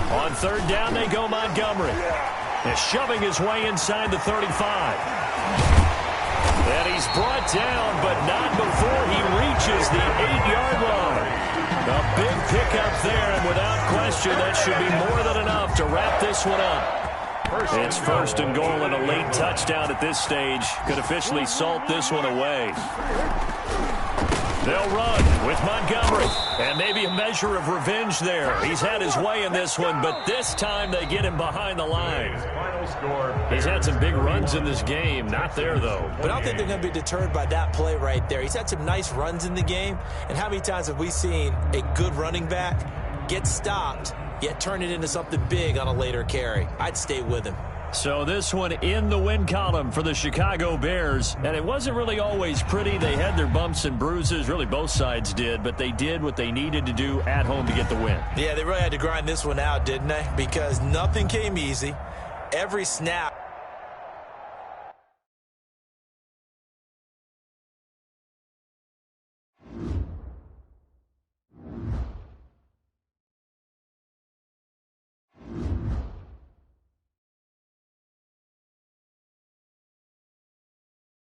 On third down, they go Montgomery. He's shoving his way inside the 35. And he's brought down, but not before he reaches the 8-yard line. A big pickup there, and without question, that should be more than enough to wrap this one up. It's first and goal and a late touchdown at this stage. Could officially salt this one away. They'll run with Montgomery, and maybe a measure of revenge there. He's had his way in this one, but this time they get him behind the line. He's had some big runs in this game. Not there, though. But I don't think they're going to be deterred by that play right there. He's had some nice runs in the game, and how many times have we seen a good running back get stopped, yet turn it into something big on a later carry? I'd stay with him. So this one in the win column for the Chicago Bears. And it wasn't really always pretty. They had their bumps and bruises. Really, both sides did. But they did what they needed to do at home to get the win. Yeah, they really had to grind this one out, didn't they? Because nothing came easy. Every snap